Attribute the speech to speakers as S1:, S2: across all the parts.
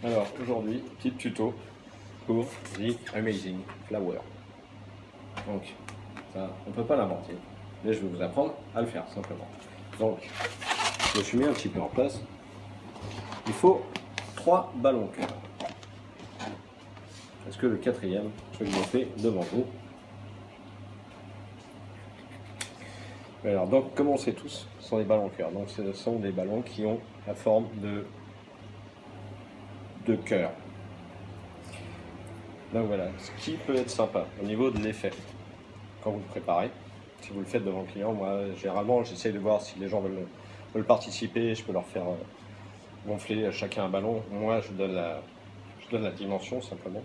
S1: Alors aujourd'hui, petit tuto pour The Amazing Flower. Donc, ça, on ne peut pas l'inventer, mais je vais vous apprendre à le faire simplement. Donc, je me suis mis un petit peu en place. Il faut 3 ballons cœur. Parce que le quatrième, je vais le montrer devant vous. Alors, donc, comme on sait tous, ce sont des ballons cœur. Donc, ce sont des ballons qui ont la forme de cœur. Donc voilà, ce qui peut être sympa au niveau de l'effet, quand vous le préparez, si vous le faites devant le client, moi généralement j'essaye de voir si les gens veulent participer, je peux leur faire gonfler chacun un ballon, moi je donne la dimension simplement.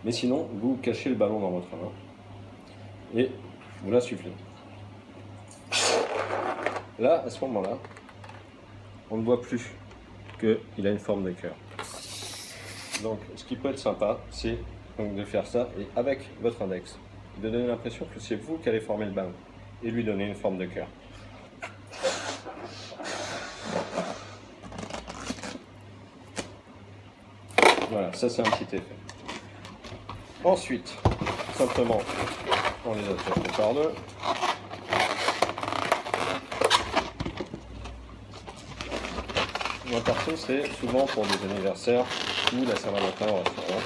S1: Mais sinon, vous cachez le ballon dans votre main et vous l'insufflez. Là, à ce moment-là, on ne voit plus qu'il a une forme de cœur. Donc, ce qui peut être sympa, c'est de faire ça et avec votre index, de donner l'impression que c'est vous qui allez former le ballon et lui donner une forme de cœur. Voilà, ça c'est un petit effet. Ensuite, simplement, on les attache par deux. Moi perso, c'est souvent pour des anniversaires ou la Saint-Valentin au restaurant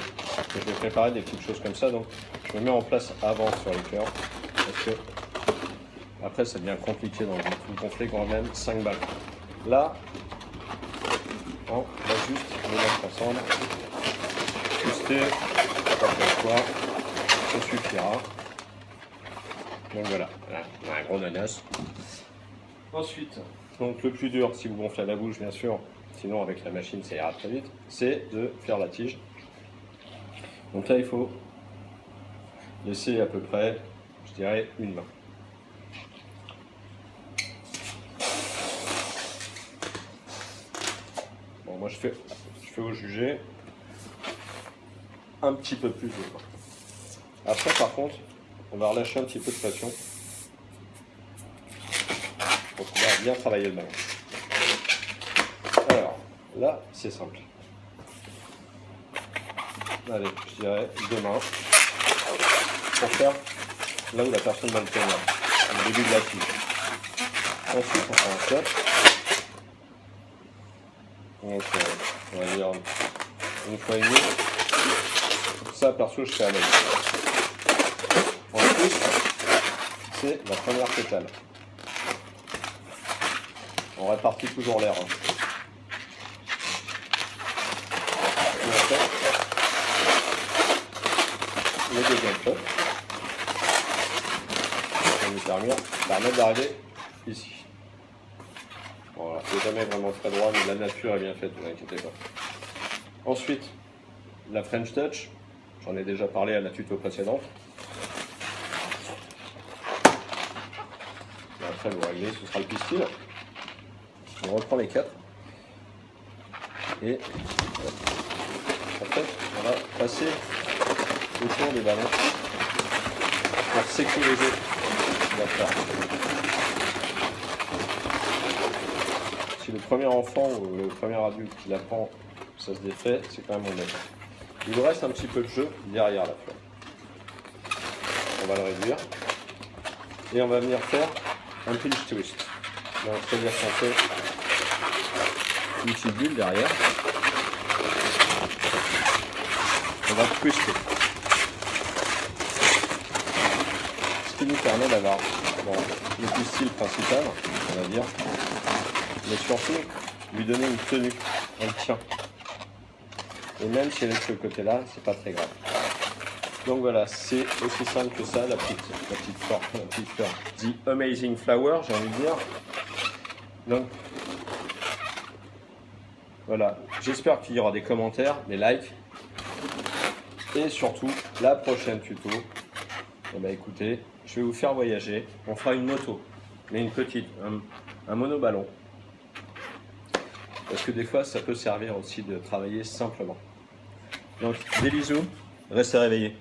S1: que je vais préparer des petites choses comme ça, donc je me mets en place avant sur les cœurs parce que après ça devient compliqué, donc vous gonflez quand même 5 ballons. Là, on va juste les mettre ensemble, twister, fois, ça suffira. Donc voilà, on a un gros nanas. Ensuite, donc le plus dur, si vous gonflez à la bouche bien sûr, sinon avec la machine ça ira très vite, c'est de faire la tige. Donc là il faut laisser à peu près, je dirais, une main. Bon, moi je fais au jugé un petit peu plus de main. Après par contre, on va relâcher un petit peu de pression pour pouvoir bien travailler le ballon. Alors là c'est simple. Allez, je dirais 2 mains pour faire là où la personne va le tenir, au début de la tige. Ensuite, on fait un stop. Donc, on va dire une fois et demie. Ça, perso, je fais à l'aise. Ensuite, c'est la première pétale. On répartit toujours l'air. Le deuxième shot va nous permettre d'arriver ici. Voilà, c'est jamais vraiment très droit, mais la nature est bien faite, ne vous inquiétez pas. Ensuite, la French Touch, j'en ai déjà parlé à la tuto précédente. Et après, vous réglez, ce sera le pistil. On reprend les 4. Et après, on va passer autour des ballons pour sécuriser l'affaire. Si le premier enfant ou le premier adulte qui l'apprend, ça se défait, c'est quand même honnête. Il vous reste un petit peu de jeu derrière la fleur. On va le réduire et on va venir faire un pinch twist. Donc c'est-à-dire qu'on fait une petite bulle derrière. On va twister. Ce qui nous permet d'avoir le pistil principal, on va dire, mais surtout lui donner une tenue, un tien. Et même si elle est de ce côté-là, c'est pas très grave. Donc voilà, c'est aussi simple que ça, la petite fleur. The Amazing Flower, j'ai envie de dire. Donc voilà, j'espère qu'il y aura des commentaires, des likes. Et surtout, la prochaine tuto, eh ben écoutez, je vais vous faire voyager. On fera une moto, mais une petite, un monoballon. Parce que des fois, ça peut servir aussi de travailler simplement. Donc, des bisous, restez réveillés.